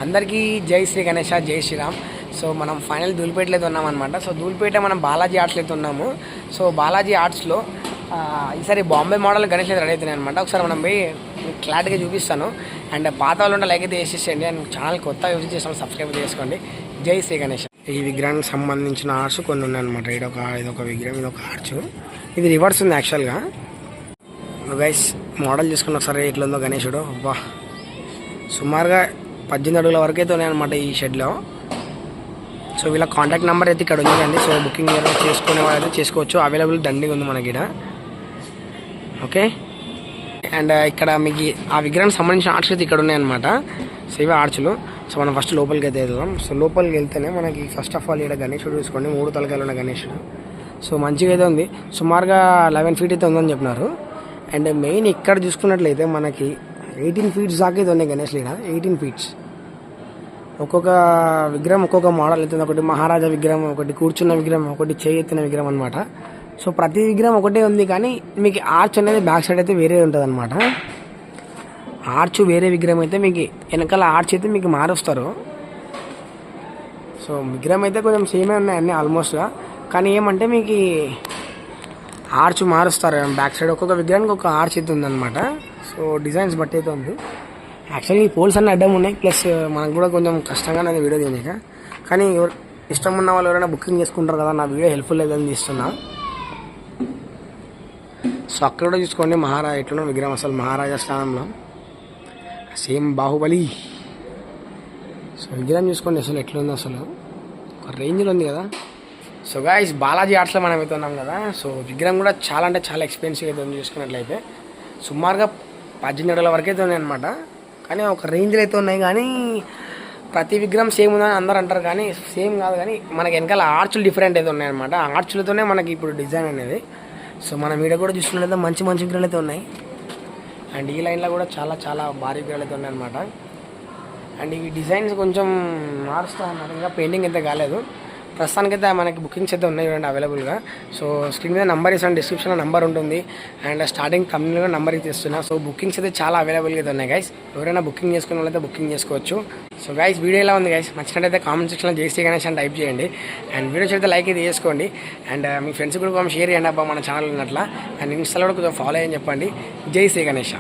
అందరికీ జై శ్రీ గణేష, జై శ్రీరామ్. సో మనం ఫైనల్ ధూళిపేటలో అయితే ఉన్నామన్నమాట. సో ధూళిపేట మనం బాలాజీ ఆర్ట్స్లో అయితే ఉన్నాము. సో బాలాజీ ఆర్ట్స్లో ఈసారి బాంబే మోడల్ గణేష్ అయితే రెడీ అవుతున్నాయి అనమాట. ఒకసారి మనం పోయి క్లారిటీగా చూపిస్తాను. అండ్ పాత వాళ్ళు ఉంటే లైక్ అయితే వేసేసేయండి. అండ్ ఛానల్ కొత్తగా విజిట్ చేస్తాం, సబ్స్క్రైబ్ చేసుకోండి. జై శ్రీ గణేష్. ఈ విగ్రహానికి సంబంధించిన ఆర్ట్స్ కొన్ని ఉన్నాయన్నమాట. ఇదొక విగ్రహం, ఇదొక ఆర్ట్స్. ఇది రివర్స్ ఉంది యాక్చువల్గా. గైస్ మోడల్ చూసుకుని ఒకసారి ఇట్లా ఉందో గణేశుడు. అబ్బా సుమారుగా 18 అడుగుల వరకు అయితే ఉన్నాయన్నమాట ఈ షెడ్లో. సో వీళ్ళ కాంటాక్ట్ నెంబర్ అయితే ఇక్కడ ఉంది. సో బుకింగ్ చేసుకునే వాళ్ళైతే చేసుకోవచ్చు. అవైలబుల్ దండిగా ఉంది మనకి ఇక్కడ. ఓకే, అండ్ ఇక్కడ మీకు ఆ విగ్రహానికి సంబంధించిన ఆర్ట్స్ అయితే ఇక్కడ ఉన్నాయన్నమాట. సో ఇవే ఆర్ట్స్లు. సో మనం ఫస్ట్ లోపలికి అయితే వెళ్దాం. సో లోపలికి వెళ్తేనే మనకి ఫస్ట్ ఆఫ్ ఆల్ ఇక్కడ గణేశుడు చూసుకోండి. 3 తలకాయలు ఉన్న గణేశుడు. సో మంచిగా అయితే ఉంది. సుమారుగా 11 ఫీట్ అయితే ఉందని చెప్పినారు. అండ్ మెయిన్ ఇక్కడ చూసుకున్నట్లయితే మనకి 18 ఫీట్స్ దాకా అయితే ఉన్నాయి గణేష్లు ఇక్కడ. 18 ఫీట్స్. ఒక్కొక్క విగ్రహం ఒక్కొక్క మోడల్ అవుతుంది. ఒకటి మహారాజా విగ్రహం, ఒకటి కూర్చున్న విగ్రహం, ఒకటి చేయి ఎత్తిన విగ్రహం అనమాట. సో ప్రతి విగ్రహం ఒకటే ఉంది, కానీ మీకు ఆర్చ్ అనేది బ్యాక్ సైడ్ అయితే వేరే ఉంటుంది అనమాట. ఆర్చ్ వేరే విగ్రహం అయితే మీకు వెనకాల ఆర్చ్ అయితే మీకు మారుస్తారు. సో విగ్రహం అయితే కొంచెం సేమే ఉన్నాయి అన్నీ ఆల్మోస్ట్గా, కానీ ఏమంటే మీకు ఆర్చ్ మారుస్తారు బ్యాక్ సైడ్. ఒక్కొక్క విగ్రహానికి ఒక ఆర్చ్ అయితే ఉందన్నమాట. సో డిజైన్స్ బట్టి అయితే ఉంది. యాక్చువల్లీ ఈ పోల్స్ అన్నీ అడ్డం ఉన్నాయి, ప్లస్ మనకు కూడా కొంచెం కష్టంగానే అది వీడియో తీయక. కానీ ఇష్టం ఉన్న వాళ్ళు ఎవరైనా బుకింగ్ చేసుకుంటారు కదా, నా వీడియో హెల్ప్ఫుల్ లేదని తీస్తున్నా. సో అక్కడ కూడా చూసుకోండి మహారాజా ఎట్లనో విగ్రహం, అసలు మహారాజా స్థానంలో సేమ్ బాహుబలి. సో విగ్రహం చూసుకోండి అసలు ఎట్లుంది, అసలు ఒక రేంజ్లో ఉంది కదా. సో గాయ్స్ బాలాజీ ఆర్ట్స్లో మనం అయితే ఉన్నాం కదా. సో విగ్రహం కూడా చాలా అంటే చాలా ఎక్స్పెన్సివ్ అయితే ఉంది చూసుకున్నట్లయితే. సుమారుగా 18 అడుగుల వరకు అయితే ఉన్నాయి అనమాట. కానీ ఒక రేంజ్లో అయితే ఉన్నాయి, కానీ ప్రతి విగ్రహం సేమ్ ఉందని అందరూ అంటారు, కానీ సేమ్ కాదు. కానీ మనకి వెనకాల ఆర్చులు డిఫరెంట్ అయితే ఉన్నాయన్నమాట. ఆ ఆర్చులతోనే మనకి ఇప్పుడు డిజైన్ అనేది. సో మనం వీడియో కూడా చూసుకున్నట్లయితే మంచి మంచి విగ్రహాలు అయితే ఉన్నాయి. అండ్ ఈ లైన్లో కూడా చాలా చాలా భారీ విగ్రహాలు అయితే ఉన్నాయన్నమాట. అండ్ ఈ డిజైన్స్ కొంచెం మారుస్తూ ఉన్నారు, ఇంకా పెయింటింగ్ అయితే కాలేదు. ప్రస్తుతానికైతే మనకి బుకింగ్స్ అయితే ఉన్నాయి చూడండి అవైలబుల్గా. సో స్క్రీన్ మీద నెంబర్ ఇస్తాను, డిస్క్రిప్షన్లో నెంబర్ ఉంటుంది. అండ్ స్టార్టింగ్ కంపెనీలో నెంబర్ అయితే ఇస్తున్నా. సో బుకింగ్స్ అయితే చాలా అవైలబుల్గా అయితే ఉన్నాయి గైస్. ఎవరైనా బుకింగ్ చేసుకున్న వాళ్ళైతే బుకింగ్ చేసుకోవచ్చు. సో గైస్ వీడియో ఎలా ఉంది గైస్, నచ్చినట్టయితే కామెంట్ సెక్షన్లో జై శ్రీ గణేష్ అని టైప్ చేయండి. అండ్ వీడియోస్ అయితే లైక్ అయితే చేసుకోండి. అండ్ మీ ఫ్రెండ్స్ కూడా కొంచెం షేర్ చేయండి అబ్బా మన ఛానల్ ఉన్నట్ల. అండ్ ఇన్స్టాలో కూడా కొంచెం ఫాలో అయ్యని చెప్పండి. జై శ్రీ గణేష్.